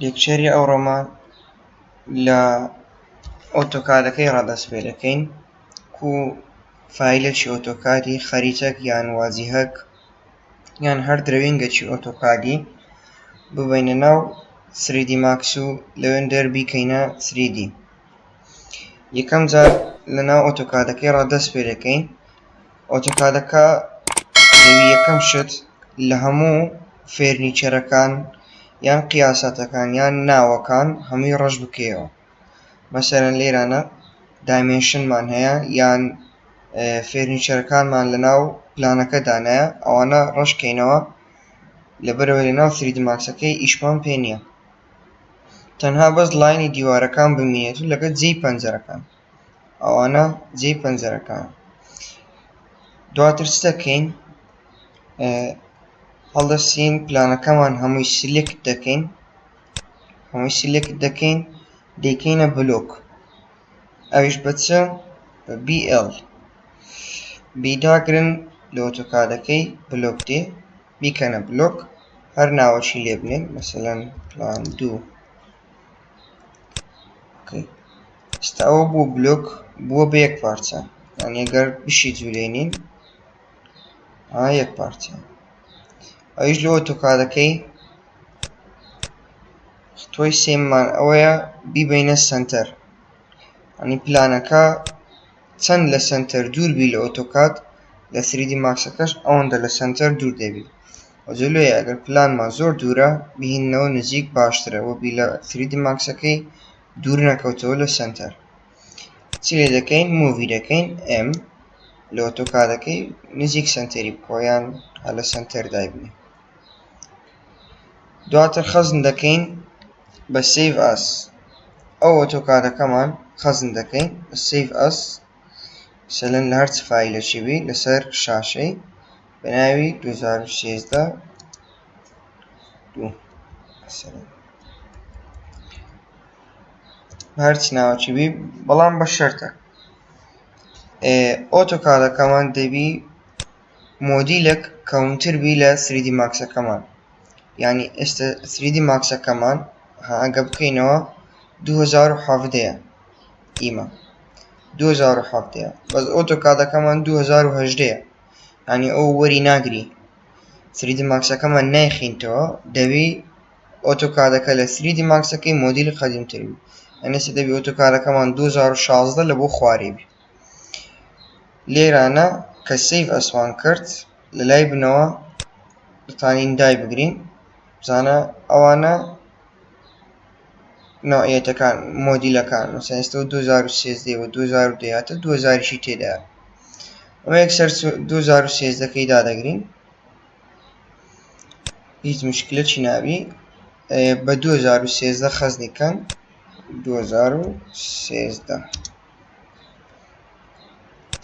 لێکچەری ئەوڕۆمان لە ئۆتۆکادەکەی ڕەدەست پێ دەکەین و فایلێکی ئۆتۆکادی خەریتەک یان وازیهەک یان هەر درەوینگێکی ئۆتۆکادی ببەینە ناو 3D Max و لەوێندەر بیکەینە 3D. یەکەم جار لە ناو ئۆتۆکادەکەی ڕەدەست پێ دەکەین. ئۆتۆکادەکە دەوی یەکەم شت لە هەموو فێرنیچەرەکان یان قیاسەتەکان یان ناوەکان هەمووی ڕەش بکەیەوە. مەسەلەن لێرانە دایمێنشنمان هەیە یان فێرنیچەرەکانمان لە ناو پلانەکە دانایە، ئەوانە ڕەشکەینەوە لەبەرەوەی لە ناو 3D Maxەکەی ئیشمان پێ نییە. تەنها بەس لاینی دیوارەکان بمینێت و لەگەڵ جێی پەنجەرەکان، ئەوانە جێی پەنجەرەکان. دواتر چ دەکەین؟ هەڵدەستین پلانەکەمان هەمووی سیلێکت دەکەین دەیکەینە بلۆک. ئەویش بە چ؟ بە BL. بیداگرن لە ئۆتۆکادەکەی بلۆک دێ بیکەنە بلۆک، هەر ناوەشی لێ بنێن، مەسەلەن پلان 2. ئێستا ئەوە بوو بلۆک بووە بە یەک پارچە، یان ئەگەر بشی جوولێنین یەک پارچە. ئەویش لە ئۆتۆکادەکەی خۆی سێممان ئەوەیە بیبەینە سەنتەر، ئەنی پلانەکە چەند لە سەنتەر دوور بی لە ئۆتۆکاد لە 3D Maxەکەش ئەوەندە لە سەنتەر دوور دەبی. وەجلویە ئەگەر پلانمان زۆر دوورە بهینەوە نزیک باشترە، وە بی لە 3D Maxەکەی دوور نەکەوتەوە لە سەنتەر. چی لێ دەکەین؟ موڤی دەکەین M لە ئۆتۆکادەکەی نزیک سەنتەری بکەوە یان لە سەنتەر دایبنێ. دواتر خەزم دەکەین بە Save As. ئەو ئۆتۆکادەکەمان خەزم دەکەین بە Save As، مەسەلەن لە هەرچ فایلێکی بی لەسەر شاشەی بە ناوی 2013 2 مەسەلەن هەرچ ناوەکی بی، بەڵام بە شەرتە ئۆتۆکادەکەمان دەبی مۆدیلێک کەونتر بی لە 3D Maxەکەمان. یعنی ئێستا 3D Maxەکەمان ئەگە بکەینەوە 2017ەیە ئیمە 2017ەیە، بەس ئۆتۆکادەکەمان 2018ەیە، یعنی ئەو وەری ناگری 3D Maxەکەمان نایخینتەوە، دەبی ئۆتۆکادەکە لە 3D Maxەکەی مۆدیلی قەدیمتر بی. ئەنەسی دەبی ئۆتۆکادەکەمان 2016 لە بۆ خوارێ بی. لێرانە کە Save As-وان کرد لە لای بنەوە دەتوانین دای بگرین، بزانە ئەوانە نوعیەتەکان مۆدیلەکان، مەسەلەن ئێستا 2013 و 2002 2000شی تێدایە. ئەمە یەکسەر 2013کەی دادەگرین، هیچ مشکلەتی نابی. بە 2013 خەزنیکەن 2013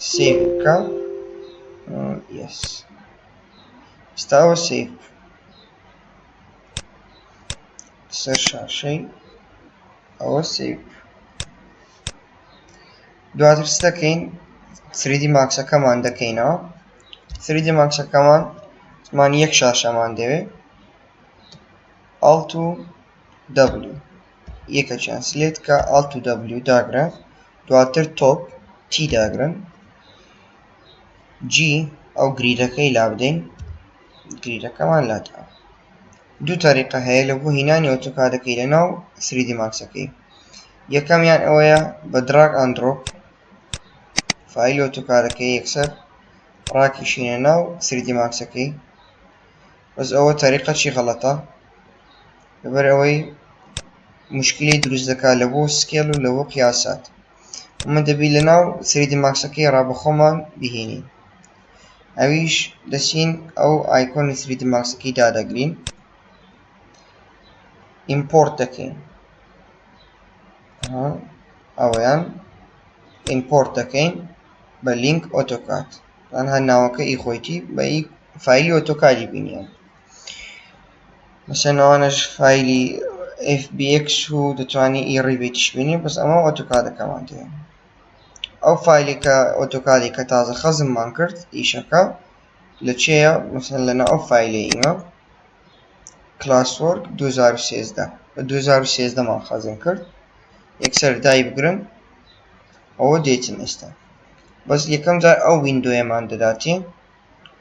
سیڤ بکە. یەس ئێستا ئەوە سیڤ سەر شاشەی ئەوە سیڤ. دواتر چ دەکەین؟ 3D Maxەکەمان دەکەینەوە. 3D Maxەکەمان مان یەک شاشەمان دەوێ، Alt و W یەکەچیان سلێت کە Alt و W داگرە، دواتر تۆپ T داگرن، G ئەو گریدەکەی لا بدەین، گریدەکەمان لاداوە. دوو تەریقە هەیە لە بۆ هینانی ئۆتۆکادەکەی لە ناو 3D Maxەکەی. یەکەمیان ئەوەیە بە دراگ ئەند دڕۆپ فایلی ئۆتۆکادەکەی یەکسەر ڕاکێشینە ناو 3D Maxەکەی، بەس ئەوە تەریقەکی غەڵەتە، لەبەر ئەوەی مشکلی دروست دەکات لە بۆ سکێڵ و لە بۆ قیاسات. ئەمە دەبی لە ناو 3D Maxەکەی ڕابەخۆمان بهێنین. ئەویش دەچین ئەو ئایکۆنی 3D Maxەکەی دادەگرین، ئیمپۆرت دەکەین، ئەوەیان ئیمپۆرت دەکەین بە لینک ئۆتۆکاد، تەنها ناوەکە ئیخۆیتی بە فایلی ئۆتۆکادی بینیان. مەسەلەن ئەوانەش فایلی FBX و دەتوانی ئیڕیبێتیش بینی، بەس ئەمە ئۆتۆکادەکەمان دێن. ئەو فایلی کە ئۆتۆکادی کە تازە خەزممان کرد ئیشەکە لە چێە؟ مەسەلەن لەناو ئەو فایلە ئیمە Classwork 2013 2013 مان خەزم کرد یەکسەر دای بگرن ئەوە دێتن ئێستا بەس یەکەم جار ئەو ویندۆیەمان دەداتێ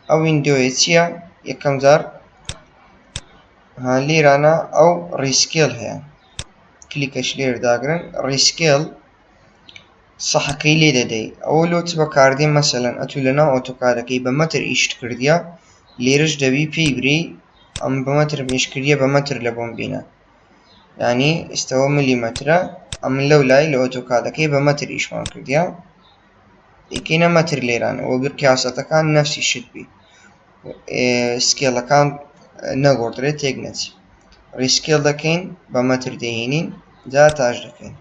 ئەو ویندۆیە چییە یەکەم جار لێرانە ئەو ڕیسکێل هەیە کلیکەش لێرە داگرن ڕیسکێل سەحەکەی لێ دەدەی ئەوە لۆچ بەکاردێ مەسەلەن ئەتوو لەناو ئۆتۆکادەکەی بە مەتر ئیشت کردیە لێرەش دەبی پێی بری ئەم بە مەتر میشکردیە بە مەتر لە بۆم بینە یعنی ئێستەوە میلیمەترە ئەم لەو لای لە ئۆتۆکادەکەی بە مەتر ئیشمان کردیە ئیکەینە مەتر لێرانە ئەوە گر کیاسەتەکان نەفسی شت بی سکێڵەکان نەگۆڕدرێت تێک نەچی ڕیسکێڵ دەکەین بە مەتر دەهێنین جا تاش دەکەین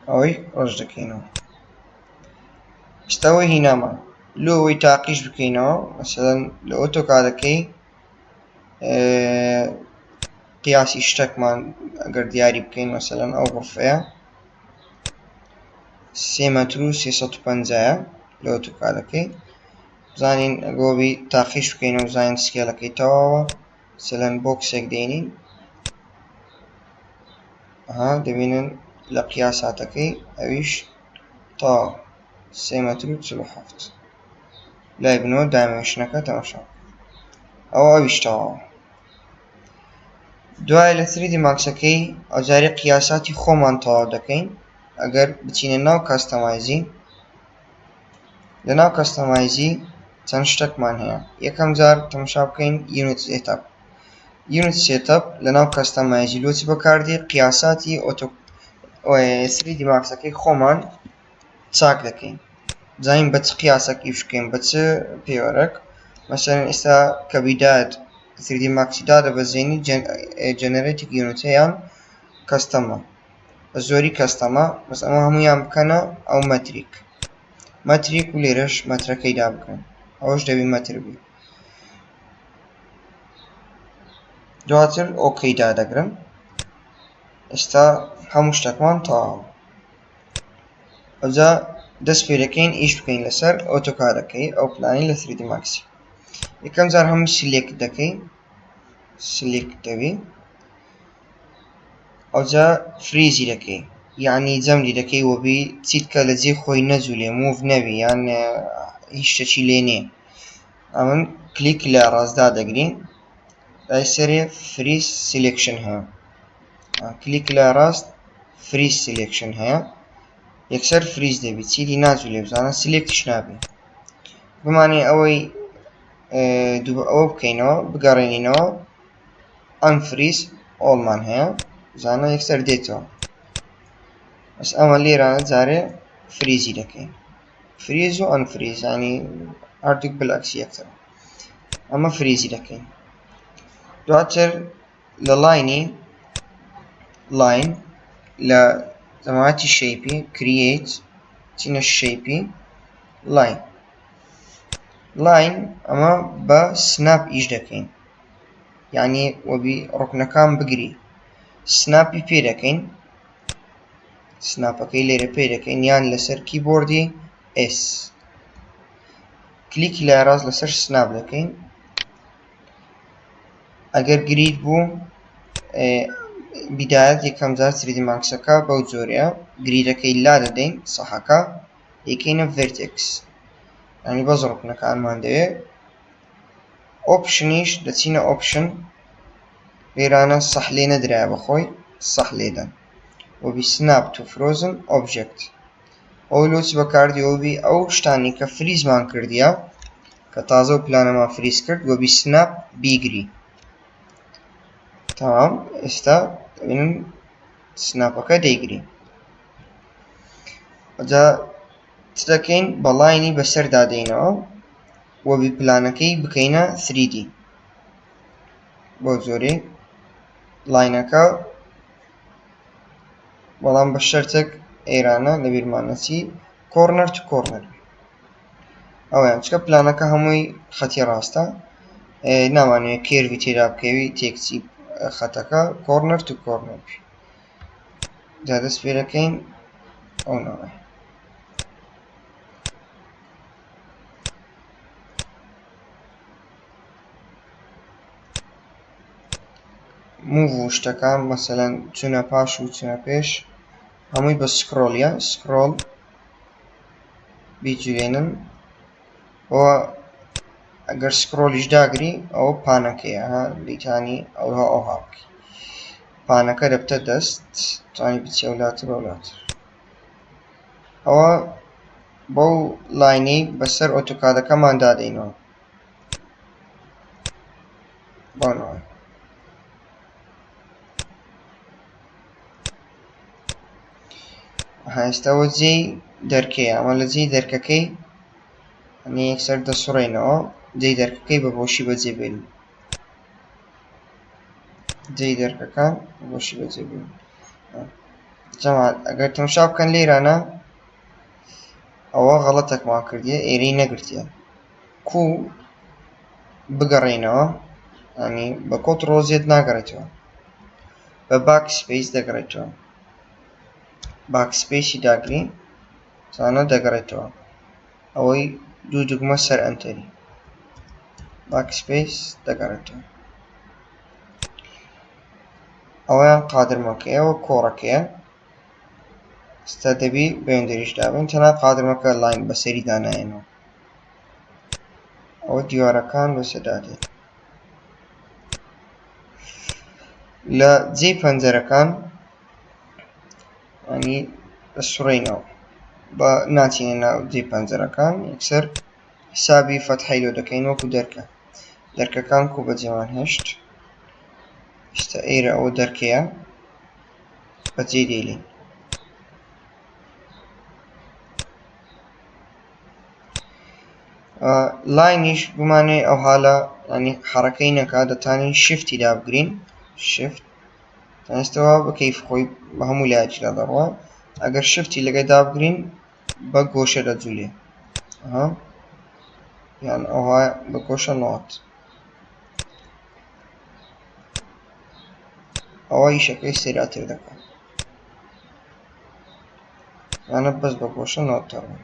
ئەوەی ڕۆژ دەکەینەوە ئێستاەوەی هینامان لۆ ئەوەی تاقیش بکەینەوە مەسەلەن لە ئۆتۆکادەکەی قیاسی شتێکمان ئەگەر دیاری بکەین مەسەلەن ئەو غرفەیە 3 مەتر و 350ە لە ئۆتۆکادەکەی بزانین ئەگۆبی تاقیش بکەینەوە بزانین سکێلەکەی تەواوە مەسەلەن بۆکسێک دێنین دەبینن لە قیاساتەکەی ئەویش تەواو 3 مەتر و 47 لای بنەوە دامێشنەکە تەماشا ئەوە ئەویش تەواوە دوای لە 3D ماکسەکەی ئەوجارێ قیاساتی خۆمان تەواو دەکەین ئەگەر بچینە ناو کاستەمایزی لە ناو کاستەمایزی چەند شتێکمان هەیە یەکەم جار تەماشا بکەین یونت سێتەپ لە ناو کاستەمایزی لۆچ بەکاردێ قیاساتی 3D ماکسەکەی خۆمان چاک دەکەین بزانین بە چ قیاسێکی بکەین بە چ پێوەرەك مەسەلەن ئێستا کە بیدات 3D ماکسی دادەبەزێنی جەنەرێتێک یونتەیان کەستەمە بە زۆری کەستەمە بەس ئەمە هەموویان بکەنە ئەو مەتریک و لێرەش مەترەکەی دابکەن ئەوەش دەبی مەتر بی دواتر ئۆکەی دادەگرن ئێستا هەموو شتێکمان تەواوە ئەوجا دەست پێ دەکەین ئیش بکەین لەسەر ئۆتۆکادەکەی ئەو پلانی لە 3D ماکسی یەکەم جار هەموو سیلێکت دەکەی سیلێکت دەبی ئەوجا فریزی دەکەی یعنی جەمری دەکەی وەبی چیت کە لە جێ خۆی نەجوولێ موڤ نەبی یان هیچ شتێکی لێ نییە ئەمن کلیک لە ڕاستدا دەگرین لای سەرێ فریز سیلێکشن هەیە کلیک لە ڕاست فریز سیلێکشن هەیە یەکسەر فریز دەبی چیتی ناجوولێ بزانە سیلێکتش نابێ بمانێ ئەوەی ئەوە بکەینەوە بگەڕێنینەوە ئەن فریز ئۆڵمان هەیە بزانە یەکسەر دێتەوە بەس ئەمە لێرانە جارێ فریزی دەکەین فریز و ئەن فریز ینی هەردووک بەلاکسی یەکتر ئەمە فریزی دەکەین دواتر لە لاین لە زەماتی شەیپی کریێت چینە شەیپی لاین ئەمە بە سناپ ئیش دەکەین یعنی وەبی ڕوکنەکان بگری سناپی پێ دەکەین سناپەکەی لێرە پێ دەکەین یان لەسەر کیبۆردی S کلیکی لای ڕاست لەسەر سناپ دەکەین ئەگەر گریت بوو بیدایەت یەکەم جار 3D ماکسەکە بەو جۆرەیە گریدەکەی لا دەدەین سەحەکە یەکەینە ڤێرتێکس ینی بەس ڕوکنەکانمان دەوێت ئۆپشنیش دەچینە ئۆپشن لێرانە سەح لێ نەدرایە بەخۆی سەح لێدەن وەبی سناپ تو فرۆزن ئۆبجێکت ئەو لۆچ بەکاردیەوەبی ئەو شتانی کە فریزمان کردیە کە تازە و پلانەمان فریز کرد وەبی سناپ بیگری تەمام ئێستا دەبینن سناپەکە دەیگری ئەجا چ دەکەین بە لاینی بەسەر دادەینەوە وەبی پلانەکەی بکەینە 3D بۆ زۆرێ لاینەکە بەڵام بە شەرتێک ئێرانە لە بیرمان نەچی کۆرنەر تو کۆرنەر ئەویان چکە پلانەکە هەمووی خەتی ڕاستە نامانوێت کێروی تێدا بکەوی تێکچی خەتەکە کۆرنەر تو کۆرنەر جا دەست پێ دەکەین ئەو ناوە موڤ و شتەکان مەسەلەن چونە پاش و چونە پێش هەمووی بە سکرۆڵە سکرۆڵ بیجوێنن ئەوە ئەگەر سکرۆلیش داگری ئەوە پانەکەیە دیتانی ئەوها بکەی پانەکە دەبتە دەست توانی بچی ئەولاتر ئەولاتر ئەوە بەو لاینەی بەسەر ئۆتۆکادەکەمان دادەینەوە بۆنەوە ئێستاەوە جێی دەرکەیە ئەمە لە جێی دەرکەکەی ئەنی یەکسەر دەسوڕێنەوە جێی دەرکەکەی بە بۆشی بەجێبێنین جێی دەرکەکان بۆشی بەجێبێنین جەماعەت ئەگەر تەماشا بکەن لێرانە ئەوە غەڵەتێکمان کردیە ئێرەی نەگرتیە کو بگەڕێنەوە ینی بە کۆنتڕۆڵ زێد ناگەڕێتەوە بە باکسپەیس دەگەڕێتەوە باکسپەیسی داگری زانە دەگەڕێتەوە ئەوەی دوو دوگمە سەر ئەنتەری باکسپەیس دەگەڕێتەوە ئەوەیان قادرمەکەیەوە کۆڕەکەیە ستا دەبی بەێندەریش دابن تەنها قادرمەکە لاین بەسەری دانایەنەوە ئەوە دیوارەکان بەسەردادێن لە جێی پەنجەرەکان ینی دەسوڕێنەوە بە ناچینە ناو جێی پەنجەرەکان یەکسەر حسابی فەتحەی لۆ دەکەین وەکو دەرکەکان کو بەجێوان هێشت شتە ئێرە ئەوە دەرکەیە بەجێ دێلین لاینیش بمانێ ئەو حالە ینی حەرەکەی نەکا دەتانی شفتی دابگرین شفت ئێستەوە بە کەیف خۆی بە هەموو لایەکی لا دەڕوە ئەگەر شفتی لەگە دابگرین بە گۆشە دەجوولێ یان ئەوها بە گۆشە نۆت ئەوە ئیشەکەی سێراتر دەکات یانە بەس بە گۆشە نۆت دەڕوە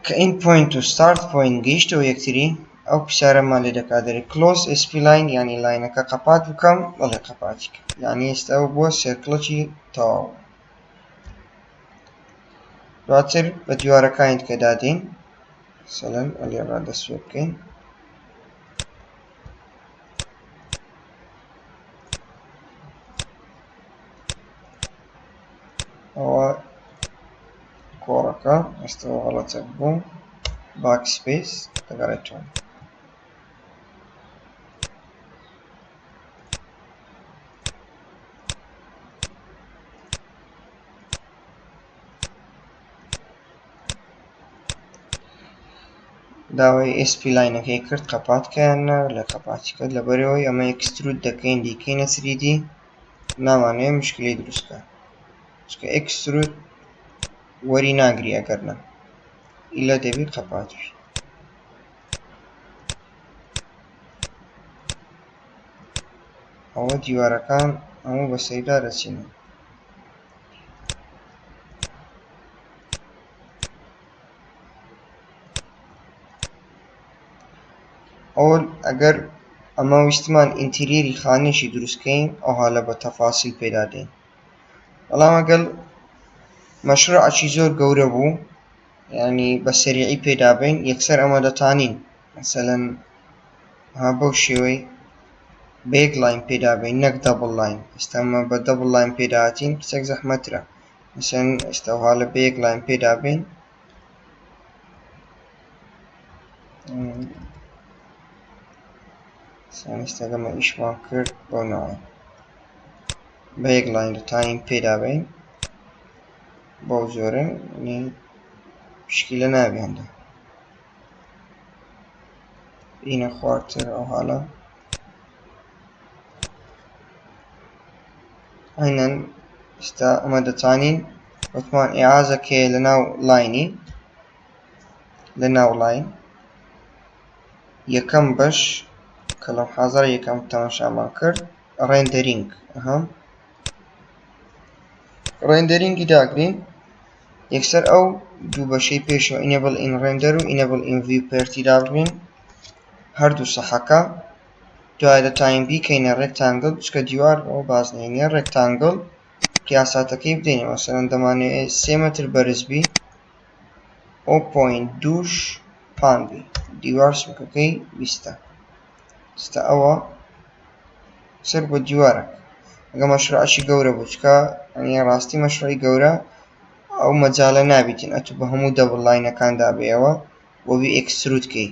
کە این پوینت و ستارت پوینت گەیشتەوە یەکتری ئەو پرسیارەمان لێ دەکات دەرێ کلۆز SP لاین یانی لاینەکە قەپات بکەم بەڵێ قەپاتی کە یانی ئێستا بووە سێرکڵەکی تەواو دواتر بە دیوارەکانیت کە دادەین مەسەلەن لێرە دەست پێ بکەین ئەوە کۆڕەکە ئێستەوە غەڵەتێک بوو باکسپەیس دەگەڕێتەوە داوای SP لاینەکەی کرد قەپات کەیاننا لە قەپاتی کرد لەبەرەوەی ئەمە ئەکسترود دەکەین دیکەینە 3D نامانەیە مشکلەی دروستکە چکە ئەکسترود وەری ناگری ئەگەرنە ئیلا دەبی قەپات بی ئەوە دیوارەکان هەموو بەسەریدا دەچینە ئەوە ئەگەر ئەمە ویستمان ئینتیریەری خانێکی دروستکەین ئەو هەڵە بە تەفاسیل پێدادەین بەڵام ئەگەر مەشروعێکی زۆر گەورە بوو ینی بە سەریعی پێدابین یەکسەر ئەمە دەتانین مەسەلەن بەو شێوەی بە یەک لاین پێدابین نەک دەبڵ لاین ئێستا ئەمە بە دەبڵ لاین پێداهاتین کچێک زەحمەترە مەسەلەن ئێستا هەڵە بە یەک لاین پێدابین ئێستاگەمە ئیشمان کرد بۆ ناوە بە یەک لاین دەتانین پێدابین بەو زۆرە پشکیلە نابێ هەندە بینە خواردتر ئەو حاڵە ئەینەن ئێستا ئەمە دەتوانین وەکمان ئێعازەکەیە لە ناو لاینی لە ناو لاین یەکەم بەش کە لەم حازەرە یەکەم تەماشامان کرد ڕێندەرینگ ڕێندەرینگی داگرین یەکسەر ئەو دوو بەشەی پێشەوە enable in render و enable in viewParity دابڕین هەردوو سەحەکە دوای دەتوانین بیکەینە rectangle چکە دیوار ئەو باز نهێنیە rectangle قیاساتەکەی بدەینە مەسەلەن دەمانەوێت 3 مەتر بەرز بی 0.2 پان بی دیوار سوکەکەی 20 ستە ئەوە سەر بۆ دیوارە ئەگە مەشروعەکی گەورە بوو چکە ئەنیە ڕاستی مەشروعی گەورە ئەو مەجالە نابیتن ئەتوو بە هەموو دەبڵ لاینەکان دابێەوە بۆ بی ئێکسترودکەی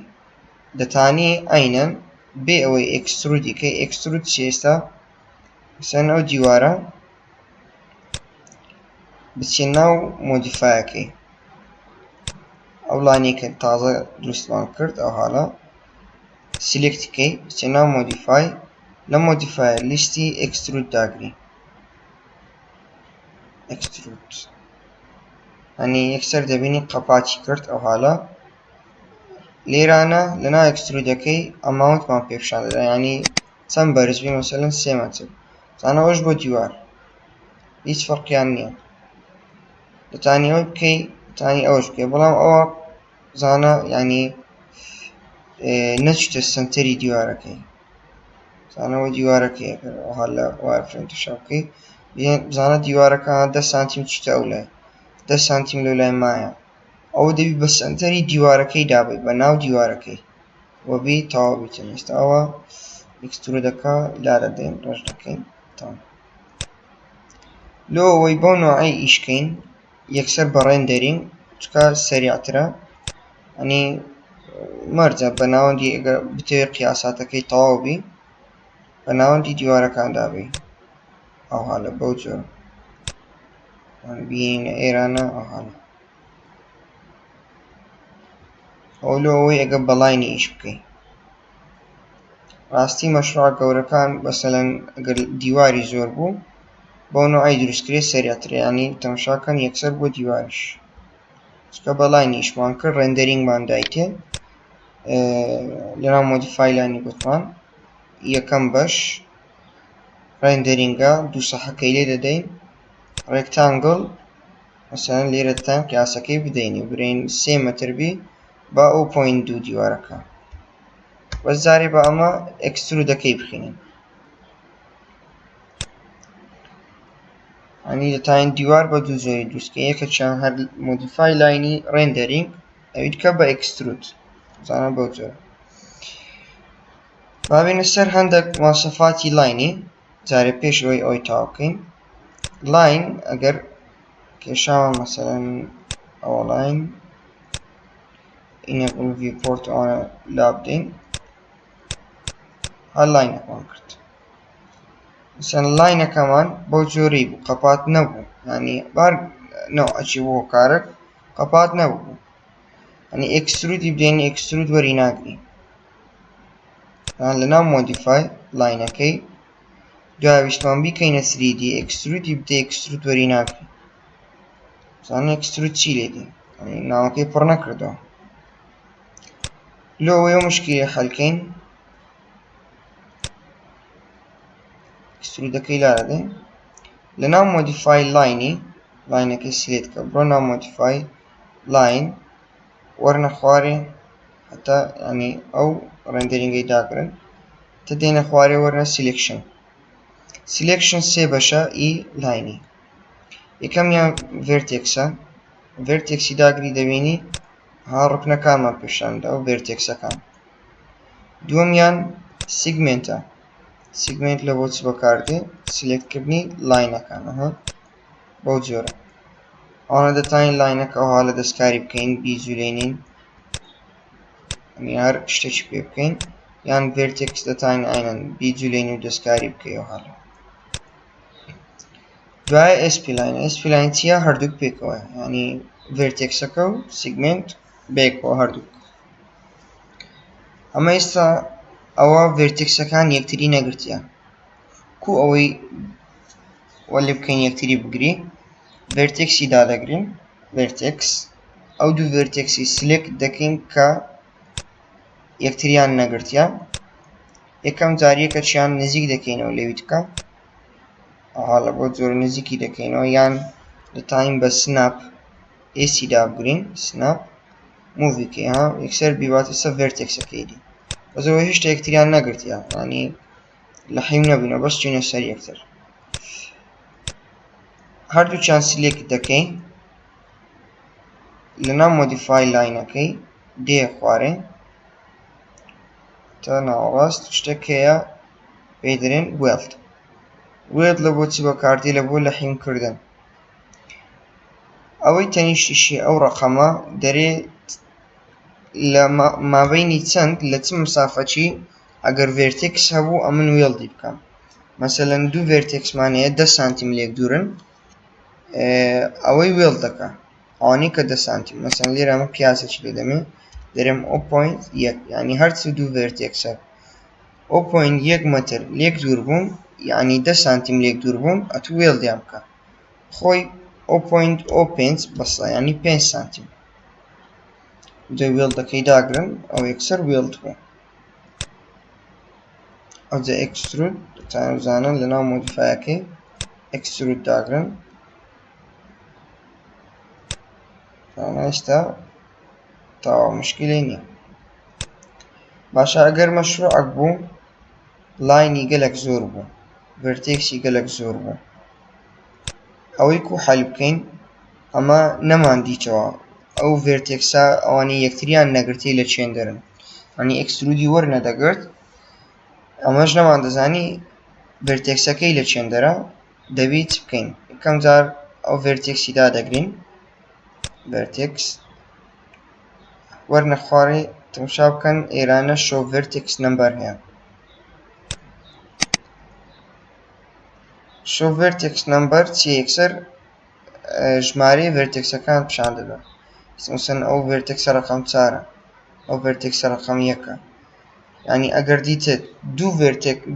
دەتانی ئەینەن بێ ئەوەی ئێکسترودیکەی ئێکسترود چی ئێستا مثلەن ئەو دیوارە بچێ ناو مۆدیفایەکەی ئەو لاینەی کە تازە دروستمان کرد ئەو حاڵە سیلێکتکەی بچێ ناو مۆدیفای لە مۆدیفای لیستی ئێکسترود داگرین ئێکسترود هەنی یەکسەر دەبینی قەپاتی کرد ئەو حاڵە لێرانە لەناو ئێکسترودەکەی ئەماونتمان پێپشان دەدا ینی چەند بەرز بی مەسەلەن 3 مەتر زانە ئەوش بۆ دیوار هیچ فەرقیان نییە دەتانی ئەوە بکەی دەتانی ئەوەش بکەی بەڵام ئەوە زانە ینی نەچتە سنتەری دیوارەکەی زانەوە دیوارەکەی هەر لە وایرفرێمتەشا بکەی بزانە دیوارەکە 10 سانتیم چتە ئەو لای 10 سانتیم لەو لای مایە ئەوە دەبی بە سنتەری دیوارەکەی دابێت بە ناو دیوارەکەی وەبی تەواو بیتن ئێستا ئەوە ئێکسترودەکە لارە دێن ڕێژ دەکەین تەواو لۆ ئەوەی بۆ نوعی ئیشکەین یەکسەر بە ڕێندەرینگ چکە سەریعترە ئەنی مەرجە بە ناوەندی ئەگەر بتەوێت قیاساتەکەی تەواو بی بە ناوەندی دیوارەکان دابێ ئەو حالە بەو جۆرە بینە ئێرانە ئەو حالە ئەو لۆ ئەوەی ئەگە بەڵاینی ئیش بکەین ڕاستی مەشروع گەورەکان بەسەلەن ئەگەر دیواری زۆر بوو بۆ نوعی دروستکرێ سەریعترە ینی تەماشاکەن یەکسەر بۆ دیواریش چکە بەڵاینی ئیشمان کرد ڕێندەرینگمان دایتێ لەناو مۆدیفای لاینی گوتمان یەکەم بەش ڕێندەرینگە دوو سەحەکەی لێ دەدەین ڕێکتانگڵ مەسەلەن لێرە دەتان قیاسەکەی بدەینی برین 3 مەتر بی با 0.2 دیوارەکە وەزارێ بە ئەمە ئێکسترودەکەی بخینین ئەنی دەتانین دیوار بە دوو جۆری دروستکە یەکەکیان هەر مۆدیفای لاینی ڕێندەرینگ ئەویت کە بە ئێکسترود زانە بەو جۆرە بابێنە سەر هەندێک مواصفاتی لاینی جارێ پێش ئەوەی ئەوی تەواو بکەین لاین ئەگەر کێشاوە مەسەلەن ئەوە لاین enable viewport ئەوانە لا بدەین هەر لاینەکمان کرد مثلا لاینەکەمان بەو جۆرەی بوو قەپات نەبوو ینی بار نەوعەکی بۆ کارێک قەپات نەبوو ینی ئێکسترودی بدەین ئێکسترود وەری ناگری لەناو مۆدیفای لاینەکەی دوایویستمان بیکەینە 3D ئێکسترودی بدە ئێکسترود وەری ناگری زانە ئێکسترود چی لێدێ ناوەکەی پڕ نەکردەوە لۆ ئەوەی ئەو مشکلەی حەلکەین ئێکسترودەکەی لارە دێن لەناو مۆدیفای لاینی لاینەکەی سلێت کە بڕۆ ناو مۆدیفای لاین وەرنە خوارێ هەتا ینی ئەو ڕێندەرینگەی داگرن تا دێنە خوارێ وەرنە سیلێکشن سیلێکشن سێ بەشە ئی لاینی یەکەمیان ڤێرتێکسە ڤێرتێکسی داگری دەبینی ها ڕوکنەکانمان پێشاندا ئەو ڤێرتێکسەکان دووەمیان سیگمنتە سیگمنت لە بۆ چ بەکاردێ سلێکتکردنی لاینەکان بەو جۆرە ئەوانە دەتانین لاینەکە ئەو حالە دەستکاری بکەین بیجوولێنین هەر شتێکی پێ بکەین یان ڤێرتێکس دەتانین ئاینەن بیجوولێنی و دەستکاری بکەی ئەو حالە دوایە ئسپلاین ئسپلاین چیە هەردووک پێکەوە ینی ڤێرتێکسەکە و سیگمنت بێکەوە هەردووک ئەمە ئێستا ئەوە ڤێرتێکسەکان یەکتری نەگرتیە کو ئەوەی وەلی بکەین یەکتری بگری ڤێرتێکسی دادەگرین ڤێرتێکس ئەو دوو ڤێرتێکسی سلێکت دەکەین کە یەکتریان نەگرتیە یەکەم جار یەکەچیان نزیک دەکەینەوە لەوی تکە حالا بۆ زۆر نزیکی دەکەینەوە یان دەتوانین بە سناپ ئێسی دابگرین سناپ موڤیکەی ها یەکسەر بیواتە سەر ڤێرتێکسەکەی دی بەزەوە هێشتا یەکتریان نەگرتیە ینی لە حیم نەبووینە بەس چوینە سەر یەکتر هەردووچیان سیلێکت دەکەین لەناو مۆدیفای لاینەکەی دێ خوارێ تا ناوەڕاست شتێک هەیە پێی دەڵێن وێلد وێلد لە بۆچی بەکاردێ لە بۆ لە حیمکردن ئەوەی تەنیشتیشی ئەو ڕەقەمە دەرێت لە مابەینی چەند لە چ مسافەچی ئەگەر ڤێرتێکس هەبوو ئەمن وێڵدی بکەم مەسەلەن دوو ڤێرتێکسمان هەیە 10 سانتیم لێک دوورن ئەوەی وێڵد دەکا ئەوانەی کە 10 سانتیم مەسەلەن لێرە ئەمە پیاسێکی لێ دەمێ دەرێم 0.1 یعنی هەرچی دوو ڤێرتێکسە 0.1 مەتر لێک دوور بوون یعنی 10 سانتیم لێک دوور بوون ئەتوو وێڵدیان بکە خۆی 0.05 بەسە ینی 5 سانتیم دوای وێڵدەکەی داگرن ئەو یەکسەر وێڵد بوو ئەوجا ئەکسترود دەتانزانن لەناو مۆدیفایەکەی ئەکسترود داگرن ئێستا تاوا مشکلەی نییە باشە ئەگەر مەشروعەک بوو لاینی گەلێک زۆر بوو ڤێرتێکسی گەلێک زۆر بوو ئەوەی کو حەل بکەین ئەمە نەماندیتەوە ئەو ڤێرتێکسا ئەوانەی یەکتریان نەگرتی لە چێندەرن ئەنی ئەکسترودی وەرنەدەگرت ئەمەش نەمان دەزانی ڤێرتێکسەکەی لە چێندەرە دەبی چ بکەین یەکەم جار ئەو ڤێرتێکسی دادەگرین ڤێرتێکس وەرنە خوارێ تەماشا بکەن ئێرانە شۆ ڤێرتێکس نەمبەر هەیە شۆ ڤێرتێکس نەمبەر چیە یەکسەر ژمارەی ڤێرتێکسەکان پیشان دەدات مثلا ئەو ڤێرتێکسە ڕەقەم 4 ئەو ڤێرتێکسە ڕەقەم 1 ینی ئەگەر دیتت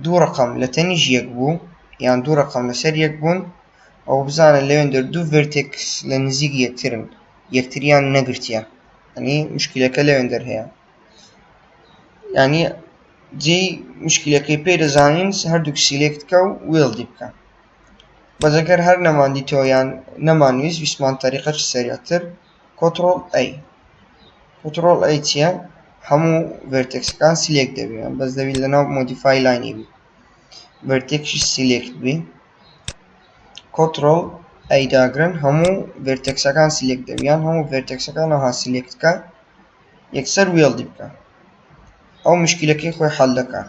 دوو ڕەقەم لە تەنیژ یەک بوو یان دوو ڕەقەم لەسەر یەک بوون ئەو بزانە لەوێندە دوو ڤێرتێکس لە نزیک یەکترن یەکتریان نەگرتیە ینی مشکلەکە لەوێندەر هەیە ینی جێی مشکلەکەی پێ دەزانین هەردووک سیلێکت بکە و وێڵدی بکە بەس ئەگەر هەر نەماندیتەوە یان نەمانویست ویسمان تەریقەی سەریعتر کۆنتڕۆڵ ئەی کۆنتڕۆڵ ئەی چییە هەموو ڤێرتێکسەکان سیلێکت دەبێن بەس دەبێت لەناو مۆدیفای لاینی بی ڤێرتێکسی سیلێکت بی کۆنتڕۆڵ ئەی داگرن هەموو ڤێرتێکسەکان سیلێکت دەبیان هەموو ڤێرتێکسەکان ئەوها سیلێکت بکە یەکسەر وێڵدی بکە ئەو مشکلەکەی خۆی حەل دەکا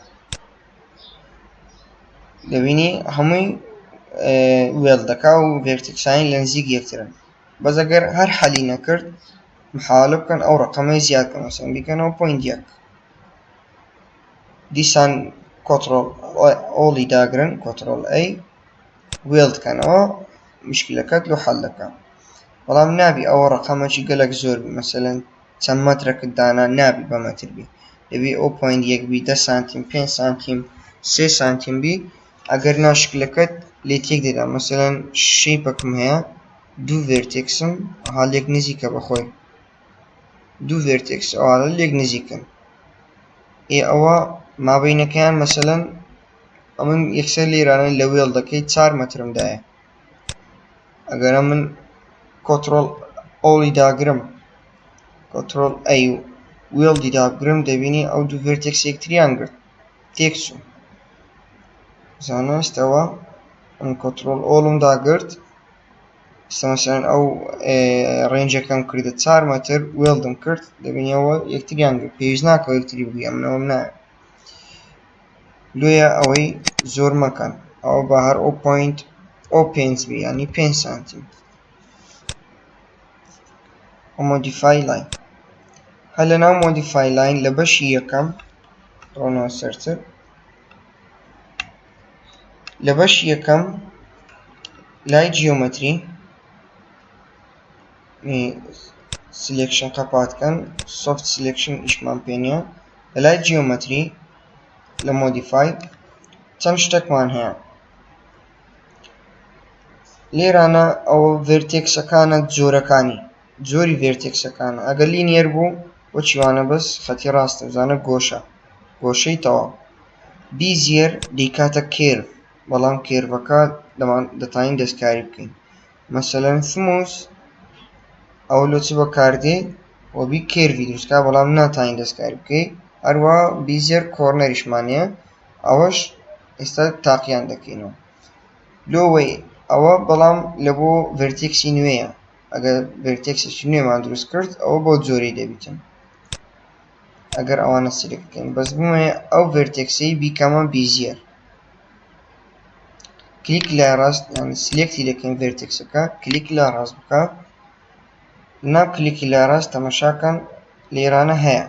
دەبینی هەمووی وێڵد دەکا و ڤێرتێکسانی لە نزیک یەکترن بەس ئەگەر هەر حەلی نەکرد محاولە بکەن ئەو ڕەقەمەی زیاد بکەن مەسەڵەن بیکەنەوە 0.1 دیسان کۆنتڕۆڵ ئۆڵی داگرن کۆنتڕۆڵ ئەی وێڵدکەنەوە مشکلەکەت لۆ حەل دەکا بەڵام نابی ئەوە ڕەقەمەکی گەلێک زۆر بی مەسەلەن چەند مەترەکت دانا نابی بە مەتر بی دەبی 0.1 بی 10 سانتیم 5 سانتیم 3 سانتیم بی ئەگەر ناشکلەکەت لێ تێک دەدا مەسەلەن شەیپەکم هەیە دوو ڤێرتێکسم ئەها لێک نزیکە بەخۆی دوو ڤێرتێکس ئەوانە لێک نزیکن ئەوە مابەینەکەیان مەسەلەن ئەمن یەکسەر لێرانە لە وێڵدەکەی 4 مەترمدایە ئەگەرە من کۆنتڕۆڵ ئۆڵی داگرم کۆنتڕۆڵ ئەی وێڵدی دابگرم دەبینی ئەو دوو ڤێرتێکس یەکتریان گرت تێکچوو زانستەوە ئەم کۆنتڕۆڵ ئۆڵم داگرت مەسەلەن ئەو ڕێنجەکەم کردە 4 مەتر وێڵدم کرد دەبینیەوە یەکتریان گرت پێویست ناکە یەکتری بگوێ منەوەم نایە لێیە ئەوەی زۆر مەکەن ئەو بە هەر 0.05 بی ینی 5 سانتیم مۆدیفای لاین هەر لەناو مۆدیفای لاین لە بەشی یەکەم ڕۆنەوە سەرتر لە بەشی یەکەم لای جیۆمەتری سلێکشن قەپاتکەن سۆفت سلێکشن ئیشمان پێ نییە لە لای جیۆمەتری لە مۆدیفای چەند شتێکمان هەیە لێرانە ئەوە ڤێرتێکسەکانە جۆرەکانی جۆری ڤێرتێکسەکانە ئەگەر لینیەر بوو بۆ چیوانە بەس خەتی ڕاستە بزانە گۆشە گۆشەی تەواو بیزیەر دەیکاتە کێرڤ بەڵام کێرڤەکە دەتوانین دەستکاری بکەین. مەسەلەن سمووس ئەو لۆ چ بەکاردێ وەبی کێروی دروستکا بەڵام ناتوانین دەستکاری بکەین. هەروە بیزێر کۆرنەریشمانەیە ئەوەش ئێستا تاقییان دەکەینەوە لۆوەی ئەوە بەڵام لە بۆ ڤێرتێکسی نوێیە ئەگەر ڤێرتێکسێکی نوێمان دروست کرد ئەوە بۆ جۆرەی دەبیتن ئەگەر ئەوانە سلێکت بکەین بەس بمەیە ئەو ڤێرتێکسەی بیکەمە بیزێر کلیک لە ڕاست یانی سلێکتی دەکەین ڤێرتێکسەکە کلیک لە ڕاست بکە ناو کلیکی لە ڕاست تەماشاکەن لێرانە هەیە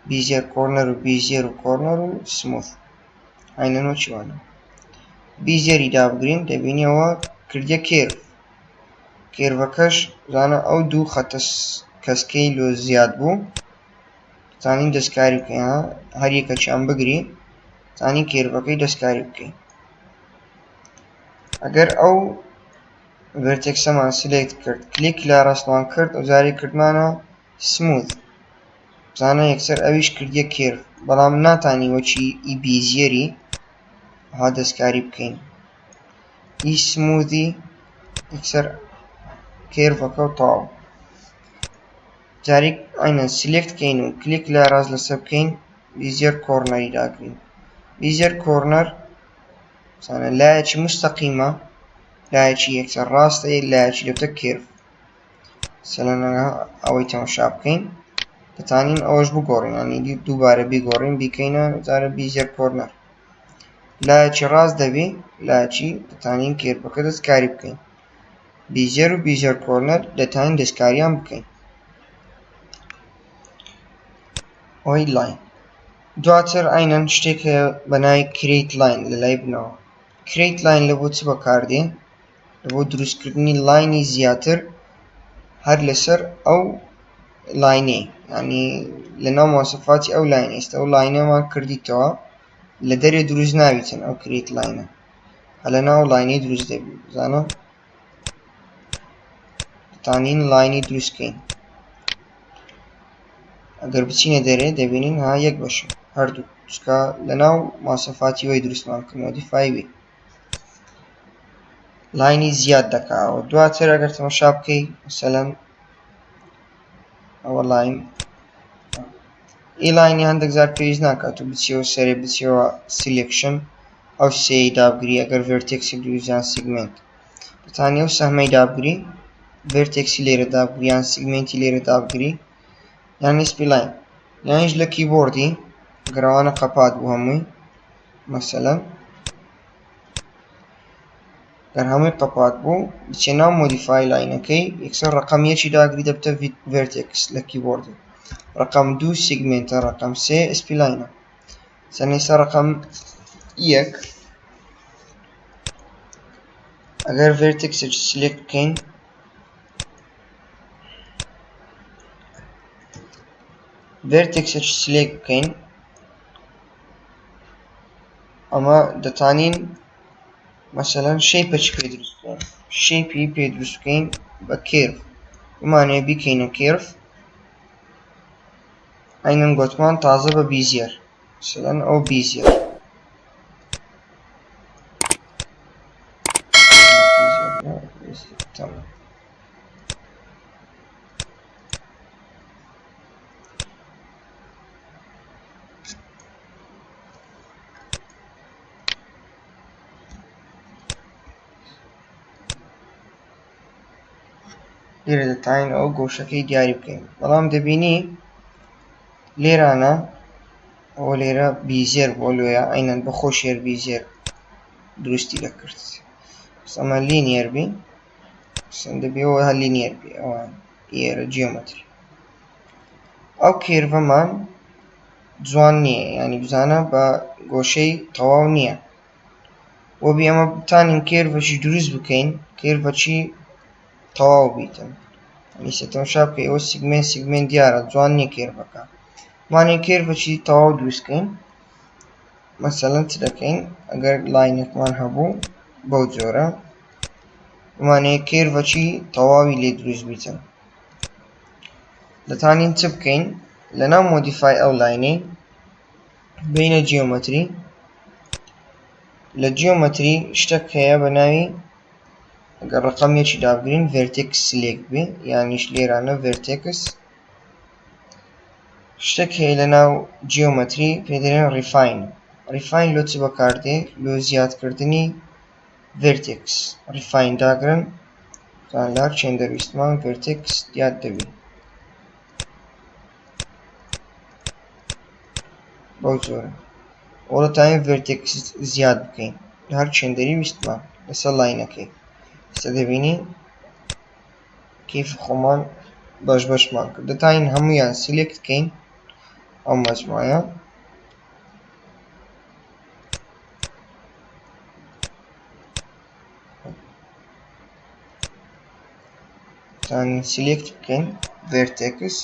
بیزێر کۆرنەر و بیزێر و کۆرنەر و سموث عینەنەوە چیوانە بیزێری دابگرین دەبینیەوە کردە کێرڤ کێرڤەکەش زانە ئەو دوو خەتە کەسکەی لۆ زیاد بوو زانین دەستکاری بکەین هەر یەکەچیان بگری زانین کێرڤەکەی دەستکاری بکەین ئەگەر ئەو ڤێرتێکسەمان سلێکت کرد کلیک لە ڕاستمان کرد ئەوجارێ کردمانە سموث زانە یەکسەر ئەویش کردە کێرڤ بەڵام ناتانی وەچی ئی بیزێری ها دەستکاری بکەین ئی سموثی یەکسەر کێرڤەکە و تەواو جارێک ئاینەن سلێکت بکەین و کلیک لە ڕاست لەسەر بکەین بیزێر کۆرنەری داگرین بیزێر کۆرنەر زانە لایەکی مستەقیمە لایەکی یەکسەر ڕاستە لایەکی دەبتە کێرڤ سەلەن ئەوەی تەماشا بکەین دەتانین ئەوەش بگۆڕین ینی دووبارە بیگۆڕین بیکەینە جارە بیزێر کۆرنەر لایەکی ڕاست دەبێ لایەکی دەتانین کێرڤەکە دەستکاری بکەین بیزێر و بیزێر کۆرنەر دەتانین دەستکاریان بکەین ئەوەی لاین دواتر ئاینەن شتێک هەیە بە ناوی کریت لاین لە لای بنەوە کریت لاین لە بۆ چ بەکاردێن لە بۆ دروستکردنی لاینی زیاتر هەر لەسەر ئەو لاینێ ینی لەناو مۆسەفاتی ئەو لاین ئێستا ئەو لاینەمان کردیتەوە لە دەرێ دروست ناویتن ئەو کریت لاینە هە لەناو لاینەی دروست دەبی بزانە دەتانین لاینی دروستکەین ئەگەر بچینە دەرێ دەبینین ها یەک بەشە هەردوو چکە لەناو مۆسەفاتی وەی دروستمان کردن مۆدیفای وێ لاینی زیاد دەکاوە دواتر ئەگەر تەماشا بکەی مەسەلەن ئەوە لاین ئی لاینی هەندێک جار پێویست ناکات و بچیەوە سەرێ بچیەوە سیلێکشن ئەو سێی دابگری ئەگەر ڤێرتێکسی دروستیان سیگمنت دەتانی ئەو سەهمەی دابگری ڤێرتێکسی لێرە دابگری یان سیگمنتی لێرە دابگری یان نیسپی لاین یانیش لە کیبۆردی ئەگەر ئەوانە قەپات بوو هەمووی مەسەلەن گەر هەمووی قەپات بوو بچێ ناو مۆدیفای لاینەکەی یەکسەر ڕقەم یەکی داگری دەبتە ڤێرتێکس لە کیبۆردی ڕقەم دوو سیگمنتە ڕقەم سێ ئسپی لاینە چەند ئێستا ڕقەم یەک ئەگەر ڤێرتێکسێکی سلێکت بکەین ڤێرتێکسێکی سلێکت بکەین ئەمە دەتانین مەسەلەن شەیپێکی پێ دروست بکەین شەیپی پێ دروست بکەین بە کێرڤ بمانەوێ بیکەینە کێرڤ ئاینەن گوتمان تازە بە بیزێر مەسەلەن ئەو بیزێر لێرە دەتانین ئەو گۆشەکەی دیاری بکەین بەڵام دەبینی لێرانە ئەوە لێرە بیزێر بۆ لۆیە ئاینەن بە خۆشێر بیزێر دروستی دەکرد ئەمە لینیەر بی دەبێەوە هەر لینیەر بی ئەوان ئێرە جیۆمەتری ئەو کێرڤەمان جوان نییە ینی بزانە بە گۆشەی تەواو نییە وەبی ئەمە بتانین کێرڤەشی دروست بکەین کێرڤەچی تەواو بیتن ئیسە تەماشا بکەی ئەوە سیگمنت دیارە جوان نییە کێرڤەکە مانێ کێرڤەچی تەواو دروستکەین مەسەلەن چ دەکەین ئەگەر لاینێکمان هەبوو بەو جۆرە بمانەیە کێرڤەچی تەواوی لێ دروست بیتن دەتانین چ بکەین لەناو مۆدیفای ئەو لاینەی بینە جیۆمەتری لە جیۆمەتری شتێک هەیە بە ناوی ئەگەر ڕقەمێکی دابگرین ڤێرتێکس سلێکت بێ یانیش لێرانە ڤێرتێکس شتێک هەیە لە ناو جیۆمەتری پێدەڵێن ریفاین لۆ چ بەکاردێ لۆ زیادکردنی ڤێرتێکس ریفاین داگرن لە هەر چێن دەویستمان ڤێرتێکس دیات دەبێ بەو جۆرە ئەوە دەتانین ڤێرتێکس زیاد بکەین لە هەر چێندەری ویستمان لەسەر لاینەکەی ئێستا دەبینی کەیفی خۆمان بەش بەشمان کرد دەتانین هەموویان سیلێکت بکەین ئەو مەجموعەیە دەتانین سیلێکت بکەین ڤێرتێکس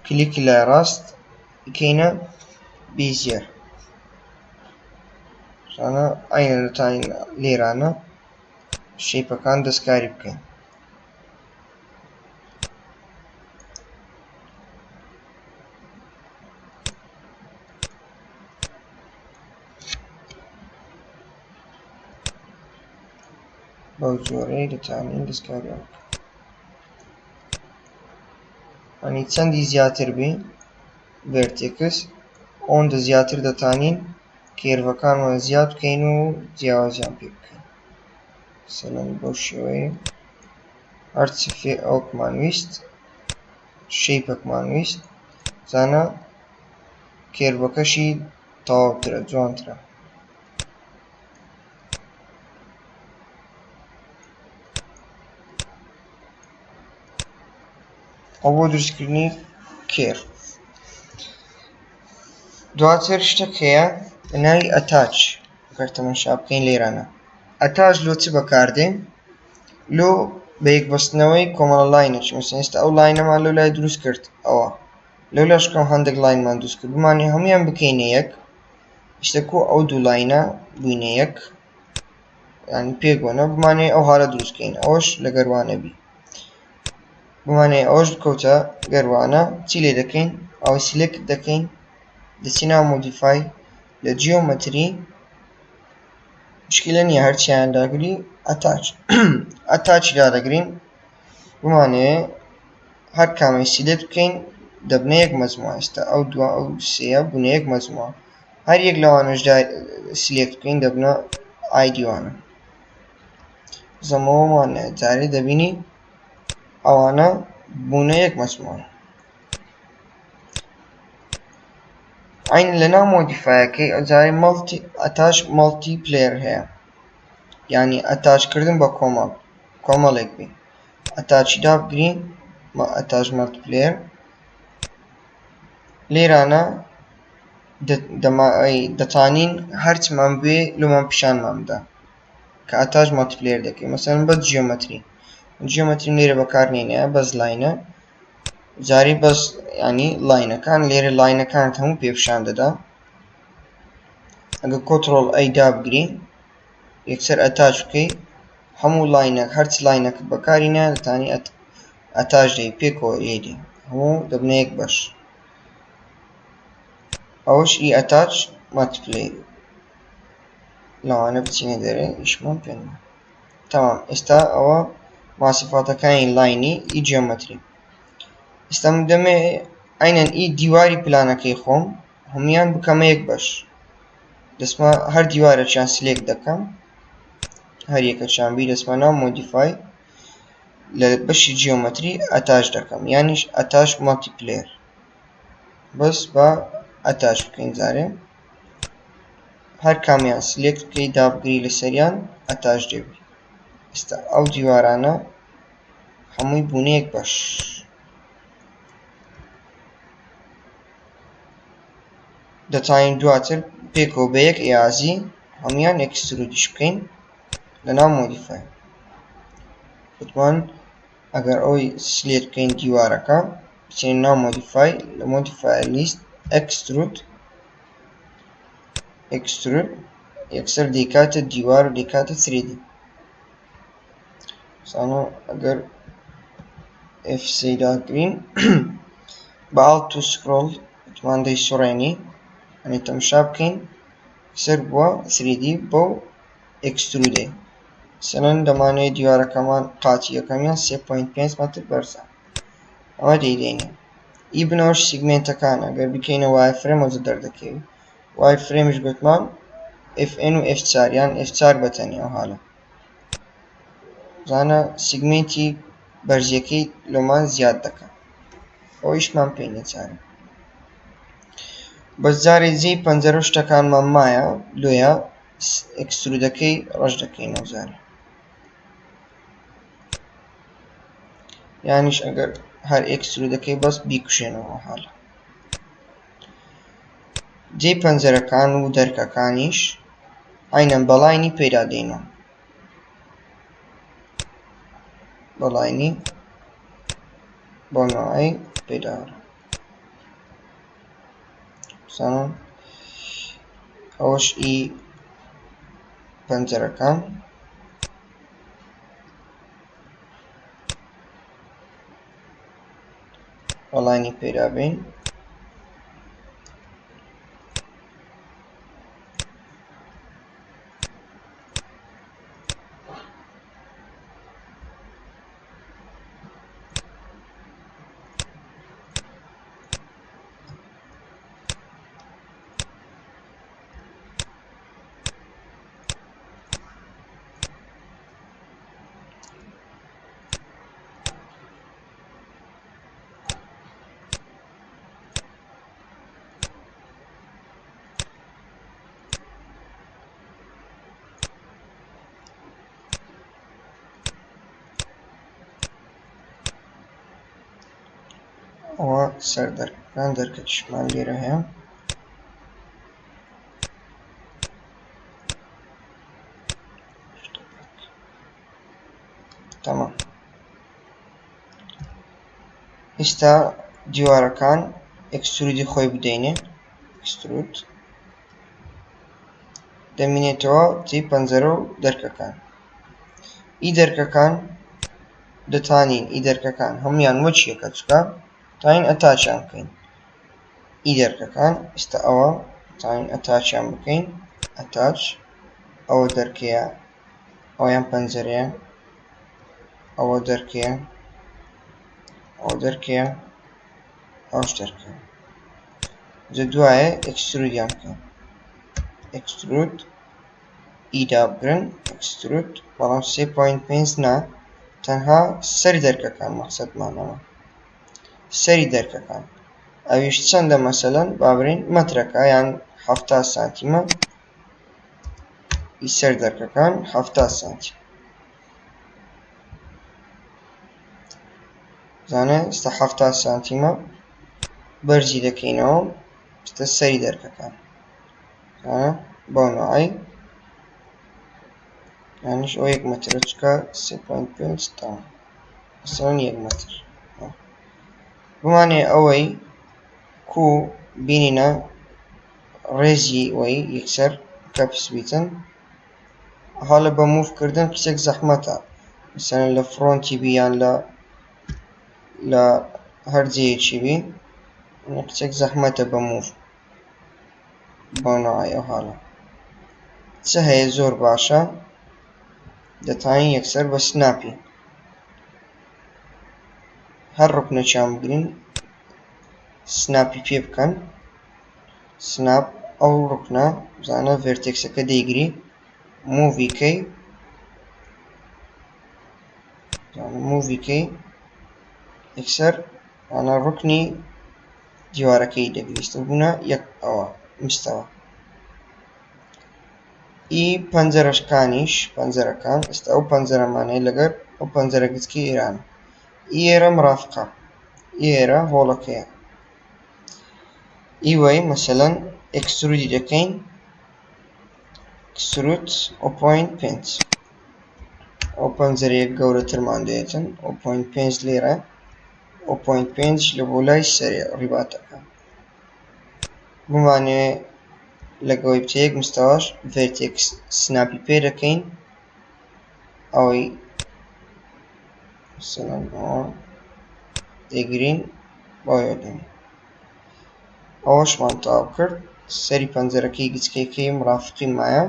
کلیکی لای ڕاست بکەینە بیزیەر ئاینە دەتانین لێرانە شەیپەکان دەستکاری بکەین بەو جۆرەی دەتانین دەستکاریان بکەین ئەنی چەندی زیاتر بێ ڤێرتێکس ئەوەندە زیاتر دەتانین کێرڤەکانمان زیاد بکەین و جیاوازیان پێ بکەین مەسەلەن بەو شێوەیە هەرچی ئەوکمان ویست شەیپێکمان ویست زانە کێرڤەکەشی تەواوترە جوانترە ئەو بۆ دروستکردنی کێرڤ دواتر شتێک هەیە بە ناوی ئەتاچ ئەگەر تەماشا بکەین لێرانە ئەتاچ لۆ چ بەکاردێ لۆ بە یەکبەستنەوەی کۆمەڵە لاینێکی مەسەڵەن ئێستا ئەو لاینەمان لەو لای دروست کرد ئەوە لەو لاشکەم هەندێک لاینمان دروست کرد بمانێ هەموویان بکەینە یەک شتەکو ئەو دوو لاینە بووینە یەک یانی پێکوەنە بمانێ ئەو هارە دروستکەین ئەوەش لە گەروانە بی بمانێ ئەوەش بکەوتە گەروانە چی لێ دەکەین ئەوە سیلێکت دەکەین دەچینە مۆدیفای لە جیۆمەتری مشکلە نییە هەرچیان داگری ئەتاچ ئەتاچی دادەگرین بمانەوێ هەر کامی سیلێکت بکەین دەبنە یەک مەجموعە ئێستا ئەو دووە ئەو سێیە بوونە یەک مەجموعە هەر یەک لەوانەش سیلێکت بکەین دەبنە ئایدیوانە زەمەوەمانە جارێ دەبینی ئەوانە بوونە یەک مەجموعە عین لەناو مۆدیفایەکەی ئەجارێ ئەتاچ مەڵتی پلێر هەیە یعنی ئەتاچکردن بە کۆمەڵێک بێ ئەتاچی دابگرین ئەتاچ مەڵتیپلێر لێرانە دەتانین هەرچمان بێ لۆمان پیشانمان بدە کە ئەتاچ مەڵتیپلێر دەکەین مەسەڵەن بەس جیۆمەتریم لێرە بەکارنێنەیە بەس لاینە جاری بەس ینی لاینەکان لێرە لاینەکانت هەموو پێپیشان دەدا ئەگە کۆنتڕۆڵ ئەی دابگرین یەکسەر ئەتاچ بکەی هەموو لاینەک هەرچ لاینەکەت بەکارینە دەتانی ئەتاچ دەی پێکەوە ئێدی هەموو دەبنە یەک بەش ئەوەش ئی ئەتاچ مەڵتیپلێر لەوانە بچینە دەرێ ئیشمان پێ تەمام ئێستا ئەوە ماسیفاتەکانی لاینی ئی جیۆمەتری ئێستا دەمێ ئاینەن ئی دیواری پلانەکەی خۆم هەمویان بکەمە یەک بەش دەسمە هەر دیوارەکیان سلێکت دەکەم هەر یەکەکیان بی دەسمە ناو مۆدیفای لە بەشی جیۆمەتری ئەتاچ دەکەم یانیش ئەتاچ مەڵتیپلێر بەس بە ئەتاچ بکەین جارێ هەر کامیان سلێکت بکەی دابگری لەسەریان ئەتاچ دەبی ئێستا ئەو دیوارانە هەمووی بوونە یەک بەش دەتوانین دواتر پێکەوە بە یەک ئێازی هەمویان ئەکسترودیش بکەین لەناو مۆدیفای وتمان ئەگەر ئەوەی سلێت بکەین دیوارەکە بچین ناو مۆدیفای لە مۆدیفای لیست ئەکسترود یەکسەر دەیکاتە دیوار و دەیکاتە 3D سانۆ ئەگەر F3 داگرین بە ئاڵت و سکرۆڵ وتمان دەیسوڕێنی ئەنی تەماشا بکەین سەر بووە 3D بۆ ئەکسترودێ سەرەن دەمانەوێت دیوارەکەمان قاچی یەکەمیان 3.5 متر بەرزە ئەوە دەیدێنێ ئی بنەوەش سیگمنتەکانە گەر بکەینە وای فرێمەوە دەردەکەوێت وای فرێمش گوتمان FN و F4 یان F4 بەتەنی ئەو حالە زانە سیگمنتی بەرزیەکەی لۆمان زیاد دەکەن ئەوەیشمان پێی نەچارە بەس جارێ جێی پەنجەرە و شتەکانمان مایە لۆیە ئەکسترودەکەی ڕەش دەکەینەوە جارێ یانیش ئەگەر هەر ئەکسترودەکەی بەس بیکوشێنەوە حاڵە جێی پەنجەرەکان و دەرکەکانیش عینەن بەڵاینی پەیدا دێنەوە بەڵاینی بۆ ناوەی پێداوە زانم ئەوەش ئی پەنجەرەکان بەڵاینی پێدا بین ئەوە سەر دەرکەکان دەرکەکیشمان لێرە هەیە تەمام ئێستا دیوارەکان ئەکسترودی خۆی بدەینێ ئەکسترود دەمینێتەوە جێی پەنجەرە و دەرکەکان ئی دەرکەکان دەتوانین ئی دەرکەکان هەمویان وەک یەکە چکە تاین ئەتاچیان بکەین ئی دەرکەکان ئێستا ئەوە تاین ئەتاچیان بکەین ئەتاچ ئەوە دەرکەیە ئەویان پەنجەرەیە ئەوە دەرکەیە ئەوە دەرکەیە ئەوش دەرکەیە جا دوایە ئەکسترودیان بکەین ئەکسترود ئیدا بگرن ئەکسترود بەڵام 3.5 نا تەنها سەری دەرکەکان مەقسەدمانەوە سەری دەرکەکان ئەویش چەندە مەسەلەن با بڕین مەترەکە یان 70 سانتیمە ئی سەر دەرکەکان 70 سانتیم زانە ئێستا 70 سانتیمە بەرزی دەکەینەوە ئێستا سەری دەرکەکان بۆ نوعی یانیش ئەو 1 مەترە چکە 3.5 تا مەسەڵەن 1 مەتر بمانێ ئەوەی کو بینینە ڕێزی وەی یەکسەر کەپس بیتن حاڵە بە موڤکردن کچێک زەحمەتە مەسەڵەن لە فڕۆنتی بی یان لە هەر جێیەکی بی کچێک زەحمەتە بە موڤ بۆ نوعی ئەو حاڵە چ هەیە زۆر باشە دەتوانین یەکسەر بە سناپی هەر ڕوکنێکیان بگرین سناپی پێ بکەن سناپ ئەو ڕوکنە بزانە ڤێرتێکسەکە دەیگری موڤیکەی یەکسەر ئەنا ڕوکنی دیوارەکەی دەگریستە بوونە یەک ئەوە مستەوە ئی پەنجەرەکان ئێستا ئەو پەنجەرەمانەیە لەگەر ئەو پەنجەرە گچکەی ئێران ئی ئێرە مرافقە ئی ئێرە هۆڵەکەیە ئی وەی مەسەلەن ئەکسترودی دەکەین ئەکسترود 0.5 ئەو پەنجەرەیە گەورەترمان دەوێتن 0.5 لێرە 0.5 لە بۆ لای سەرێ ڕیباتەکە بمانێ لەگەڵی بچەیەک مستەواش ڤێرتێکس سناپی پێ دەکەین ئەوەی مثلەن ئەوە دەیگرین بۆ یۆدەین ئەوەشمان تاو کرد سەری پەنجەرەکەی گچکەکەی مرافقی مایە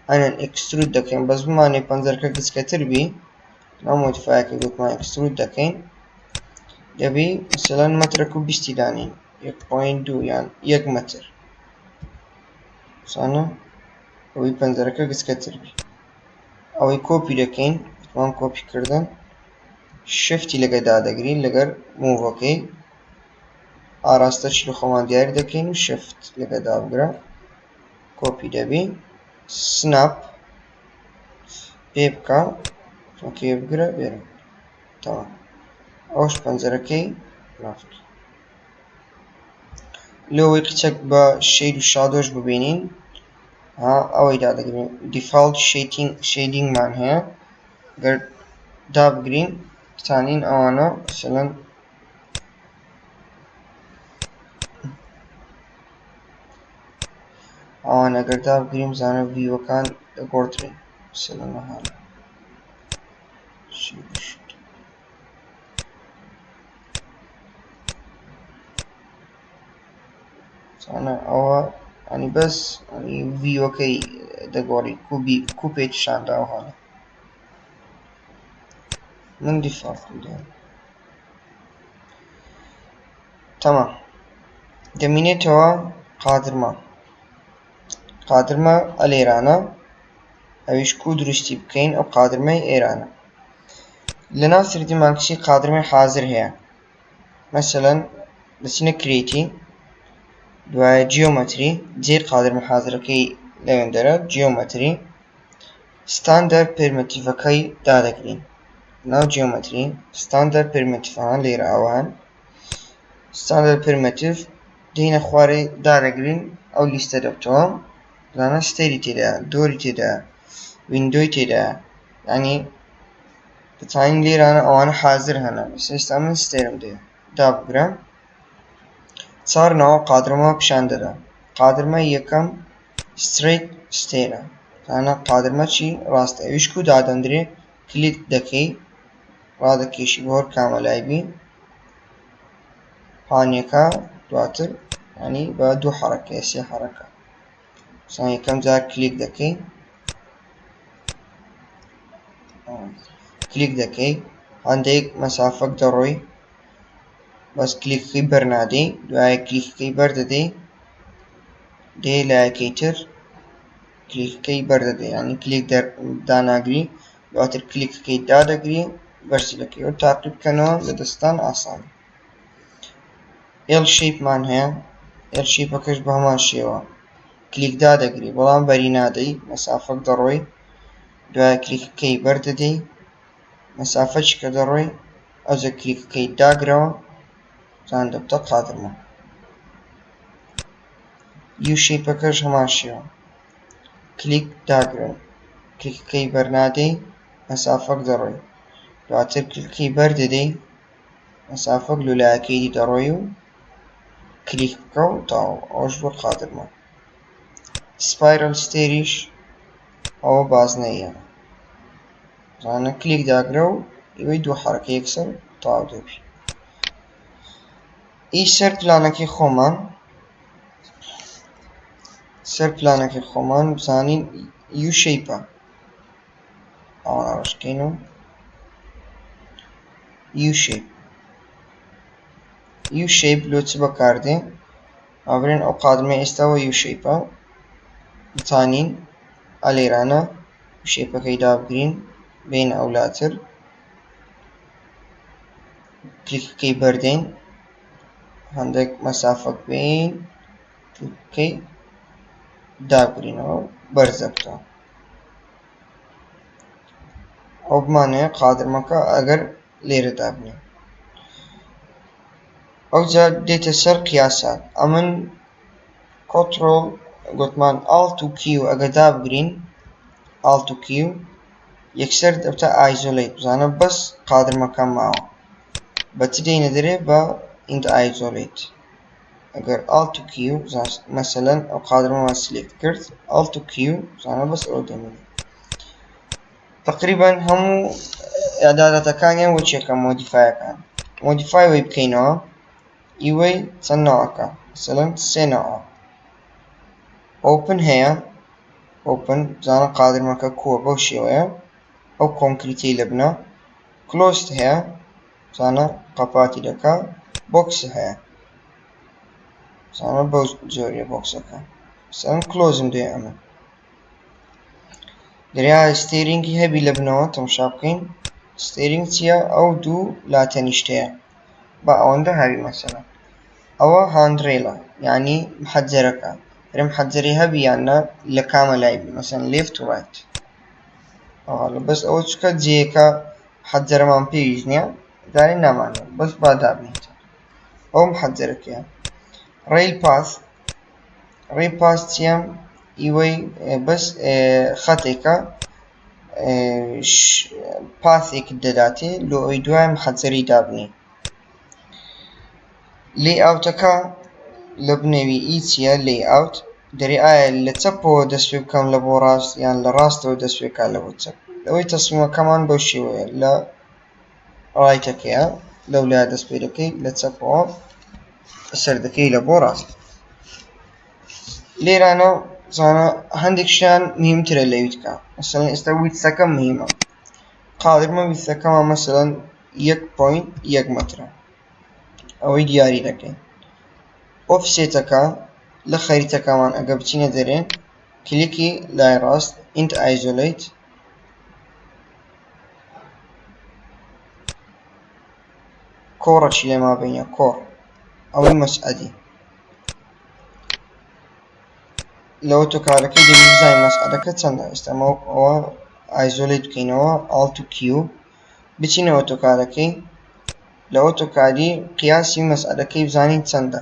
ئەنەن ئەکسترود دەکەین بەس بمانێ پەنجەرەکە گچکەتر بی ناو مۆدیفایەکە گوتمان ئەکسترود دەکەین دەبی مثلەن مەترێک و بیستی دانین 1.2 یان 1 مەتر زانە ئەوەی پەنجەرەکە گچکەتر بی ئەوەی کۆپی دەکەین وان کۆپی کردن شفتی لەگەدا دەگرین لەگەر موڤەکەی ئاراستەچی لە خۆمان دیاری دەکەین و شفت لەگەدا بگرە کۆپی دەبی سناپ پێ بکە چۆکێ بگرە بێرە تەواو ئەوش پەنجەرەکەی ڕافت لەوەی قچەک بە شەید و شادۆش ببینین ئەوەی دادەگرین دیفاڵت شیدینگمان هەیە گەر دابگرین بتانین ئەوانە مثلەن ئەوان ئەگەر دابگرین زانە ڤیوەکان دەگۆڕدرێن مثلەن هەڵە زانە ئەوە ئەنی بەس ڤیوەکەی دەگۆڕی کوپێکی شانداوە هەڵە من دیفاڵت بدەم تەمام دەمینێتەوە قادرمە ئەلێرانە ئەویش کو دروستی بکەین ئەو قادرمەی ئێرانە لەناو 3D ماکسی قادرمەی حازر هەیە مەسەلەن دەچینە کریتی دوایە جیۆمەتری جێ قادرمە حازرەکەی لەوێندەرە جیۆمەتری ستاندەر پێرمەتیڤەکەی دادەگرین ناو جیۆمەتری ستاندەر پێرمەتیڤەکان لێرە ئەوان ستاندەر پێرمەتیڤ دێنە خوارێ دادەگرین ئەو لیستە دەبتەوە زانە ستێری تێدایە دۆری تێدایە ویندۆی تێدایە یعنی دەتوانین لێرانە ئەوانە حازر هەنە ئێستا من ستێرم دێ دابگرە چارنەوە قادرمە پیشان دەدا قادرمە یەکەم ستریت ستێرە زانە قادرمە چی ڕاستە ئەویش کو دادەندرێ کلیک دەکەی ڕادەکێشی بۆ هەر کامەلای بی پانیەکە دواتر ینی بە دوو حەرەکە سێ حەرەکە مثلا یەکەم جار کلیک دەکەی هەندێک مەسافەک دەڕۆی بەس کلیکەکەی بەرنادەی دوایە کلیکەکەی بەردەدەی دێ لایەکەی تر کلیکەکەی بەردەدەی ینی کلیک داناگری دواتر کلیکەکەی دادەگری بەرزی دەکەی و تاقی بکەنەوە لە دەستان ئاسان ئێل شەیپمان هەیە ئێل شەیپەکەش بە هەمان شێوە کلیک دادەگری بەڵام بەری نادەی مەسافەک دەڕۆی دوایە کلیکەکەی بەردەدەی مەسافەچی کە دەڕۆی ئەوجە کلیکەکەی داگرەوە زان دەبتە قادرمە یو شەیپەکەش هەمان شێوە کلیک داگرن کلیکەکەی بەرنادەی مەسافەک دەڕۆی دواتر کلیکەکەی بەردەدەی مەسافەک لولایەکەی دەڕۆی و کلیک بکە و تاو ئەوش بۆ قادرمە سپایرل ستێریش ئەوە بازنەیە زانە کلیک داگرە و ئەوەی دوو حەرەکە یەکسەر تاو دەبی ئی سەر پلانەکەی خۆمان بزانین یو شەیپە ئەوان ئاڕشکەین و یو شەیپ لۆ چ بەکاردێ ئابرێن ئەو قادرمە ئێستاوە یو شەیپە بتانین ئەلێرانە یو شەیپەکەی دابگرین بین ئەولاتر کلیکەکەی بەردەین هەندێک مەسافەک بین کلیکەکەی دابگرینەوە بەرزە بکە ئەو بمانەیە قادرمەکە ئەگەر لێرە دابنێ ئەوجا دێتە سەر قیاسات ئەمن کۆنتڕۆڵ گوتمان ئالت و کیو ئەگەر دابگرین ئالت و کیو یەکسەر دەبتە ئایزۆلیت بزانە بەس قادرمەکە ماوە بە چ دێنە دەرێ بە ئینت ئایزۆلیت ئەگەر ئالت و کیو مەسەلەن ئەو قادرمەمان سلێکت کرد ئالت و کیو زانە بەس ئەوە دەمێنێت تقریبا هەموو ئەعدادەتەکانیان وەچێکە مۆدیفایەکان مۆدیفای وەی بکەینەوە ئیوەی چەند نەوەکە مەسەلەن سێ نەوە open هەیە open زانە قادرمەکە کووە بەو شێوەیە ئەو کۆنکریتی لە بنە closed هەیە زانە قەپاتی دەکا box هەیە زانە بەو جۆریە بۆکسەکە سەن closم دێ ئەمە دەریا ستێرینگی هەبی لە بنەوە تەماشا بکەین ستێرینگ چییە ئەو دوو لاتەنیشتەیە بە ئەوەندە هاوی مەسەلە ئەوە هاندڕێلە یعنی محەجەرەکە رێ محەجەری هەبی یاننا لە کامە لای بی مەسەن left و right بەس ئەوە چکە جێیەکە محەجەرەمان پێویست نییە داری نامانێت بەس با دابنێت ئەو محەجەرەکەیە ڕێیل پاس چییە ئیوەی بەس خەتێکە پاسێکت دەداتێ لۆ ئەوی دوای محەجەری دابنێ لێئاوتەکە لە بنێوی ئی چییە لێئاوت دەری ئایا لە چەپەوە دەست پێ بکەم لە بۆ ڕاست یان لە ڕاستەوە دەست پێکا لە بۆ چەپ ئەوەی تەسمیمەکەمان بەو شێوەیە لە ڕایتەکەیە لەولایە دەست پێ دەکەی لە چەپەوە سەر دەکەی لە بۆ ڕاست لێرانە زانە هەندێک شتیان مهمترە لە ویتکە مەسەڵەن ئێستا ویتسەکە مهمە قادرمە ویتسەکەمان مەسەڵەن 1.1 مەترە ئەوەی دیاری دەکەین ئۆفسێتەکە لە خەریتەکەمان ئەگە بچینە دەرێن کلیکی لای ڕاست int isolate کۆڕەچی لێ مابینە کۆڕ ئەوەی مەسعەدی لە ئۆتۆکارەکەی دەبی بزانین مەسعەدەکە چەندە ئێستا ئەوە ئایزۆلیت بکەینەوە alt و q بچینە ئۆتۆکارەکەی لە ئۆتۆکادی قیاسی مەسعەدەکەی بزانین چەندە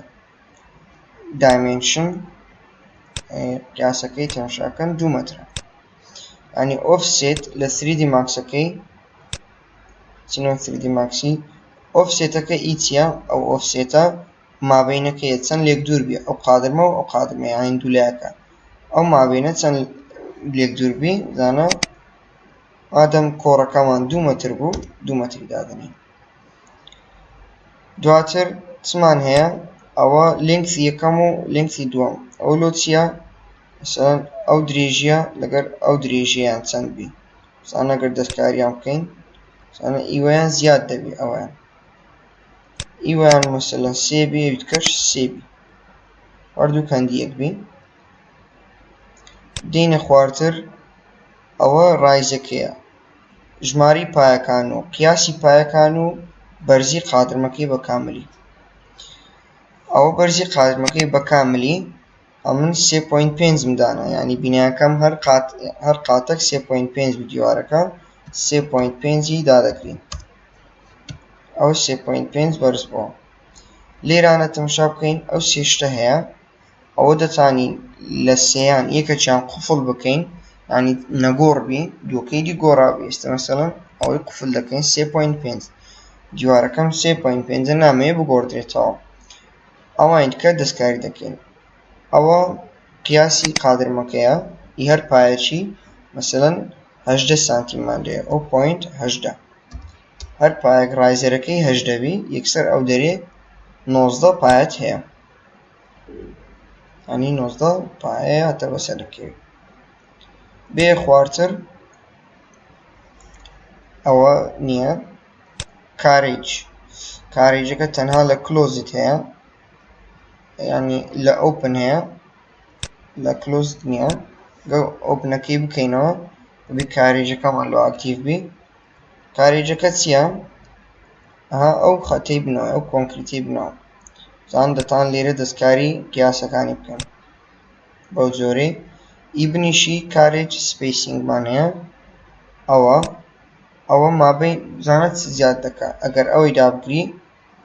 دایمێنشن قیاسەکەی تەماشاکەن 2 مەترە ینی ئۆفسێت لە 3D ماکسەکەی چینەوە 3D ماکسی ئۆفسێتەکە ئی چییە ئەو ئۆفسێتە مابینەکەیە چەند لێک دوور بێ ئەو قادرمە و ئەو قادرمە یانی دوولایەکە ئەو مابینە چەند لێک دوور بێ زانە ئادەم کۆڕەکەمان 2 مەتر بوو 2 مەتری دادنین دواتر چمان هەیە ئەوە لێنگسی یەکەم و لێنگسی دووەم ئەو لۆ چییە مەسەڵەن ئەو درێژیە لەگەر ئەو درێژیان چەند بی زانە ئەگەر دەستکاریان بکەین زانە ئیوەیان زیاد دەبێ ئەویان ئیوەیان مەسەڵەن 3 بێ ویتکەش 3 بی هەردوو کەندی یەک بی دێنە خوارتر ئەوە ڕایزەکەیە ژماری پایەکان و قیاسی پایەکان و بەرزی قادرمەکەی بە کاملی ئەوە بەرزی قادرمەکەی بە کاملی ئەمن 3.5 مدانە ینی بینایەکەم هەر قاتێک 3.5 دیوارەکە 3.5 دادەکرین ئەو 3.5 بەرز بووە لێرانە تەماشا بکەین ئەو سێشتە هەیە ئەوە دەتوانین لە سێیان یەکەچیان قوفڵ بکەین ینی نەگۆڕ بی دووەکەی دی گۆڕابی ئێستا مەسەڵەن ئەوەی قوفڵ دەکەین 3.5 دیوارەکەم 3.5 نامەیە بگۆڕدرێتەوە ئەوان کە دەستکاری دەکەین ئەوە قیاسی قادرمەکەیە ئی هەر پایەکی مەسەڵەن 18 سانتیمان لێ ئەو پۆینت 18 هەر پایەک ڕایزەرەکەی 18 بی یەکسەر ئەو دەرێ 19 پایەت هەیە ینی 19 پایە هەتە بەسەرەکەوێت بێ خوارتر ئەوە نییە کارێجەکە تەنها لە کلۆزت هەیە ینی لە ئۆپن هەیە لە کلۆزت نییە گە ئۆپنەکەی بکەینەوە بی کارێجەکەمان لە ئاکتیڤ بی کارێجەکە چییە ئەو خەتەی بنەوە ئەو کۆنکریتی بنەوە زان دەتان لێرە دەستکاری قیاسەکانی بکەن بەو جۆرەی ئی بنیشی کارێج سپیسینگمان هەیە ئەوە مابین زانەت زیاد دەکە ئەگەر ئەوەی دابگری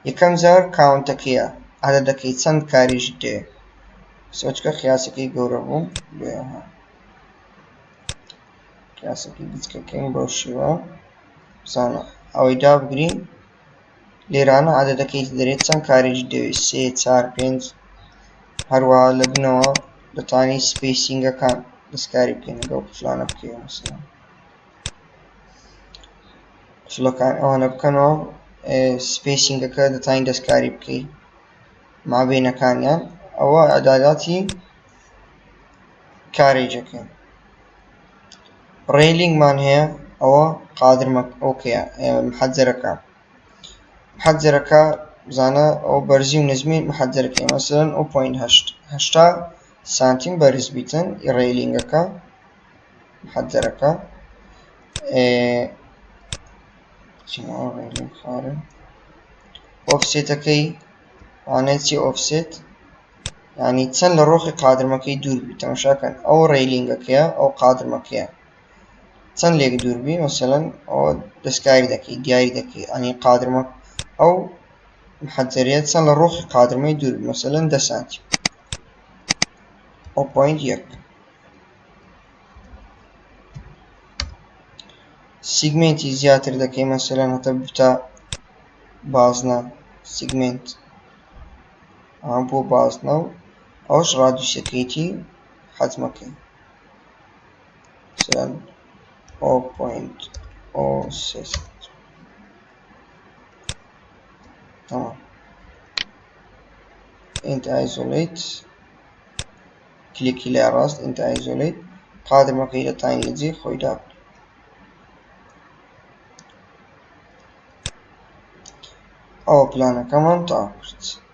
یەکەم جار کاونتەکەیە عەدەدەکەی چەند کاریژ دێ سۆچکە قیاسەکەی گەورە بوو لێها قیاسەکەی بچکەکەین بەو شێوە بزانە ئەوەی دابگرین لێرانە عەدەدەکەی دەرێت چەند کاریژ دەوێت 3 4 5 هەروەها لە بنەوە دەتوانیت سپیسینگەکان دەستکاری بکەین لەگەڵ قوفڵانە بکەوە مەسەڵەن قوفڵەکان ئەوانە بکەنەوە سپیسینگەکە دەتوانین دەستکاری بکەیت مابینەکانیان ئەوە ئەعداداتی کارێجەکەین ڕێلینگمان هەیە ئەوە قادرمەک ئۆکەیە محەجەرەکە محەجەرەکە بزانە ئەو بەرزی و نزمی محەجەرەکەی مەسەلەن 0.8 سانتیم بەرز بیتن ڕێلینگەکە محەجەرەکە ئۆفسێتەکەی وانێت چی ئۆفسێت یعنی چەند لە ڕۆخی قادرمەکەی دووربی تەماشاکەن ئەو ڕێلینگەکەیە ئەو قادرمەکەیە چەند لێک دووربی مەسەلەن ئەوە دەستکاری دەکەی دیاری دەکەی ئەنی قادرمە ئەو محەجەرەیە چەند لە ڕۆخی قادرمەی دووربی مەسەلەن 10 سانتیم 0.1 سیگمنتی زیاتر دەکەی مەسەلەن هەتە بتە بازنە سیگمنت بۆ بازنە و ئەوش ڕادوسەکەیتی حەجمەکەی مثلا 0.03 تمام انت isolate کلیکی لە ڕاست انت isolate قادرمەکەی لە تاین لەجێ خۆی دابن ئەوە پلانەکەمان تاوا کرد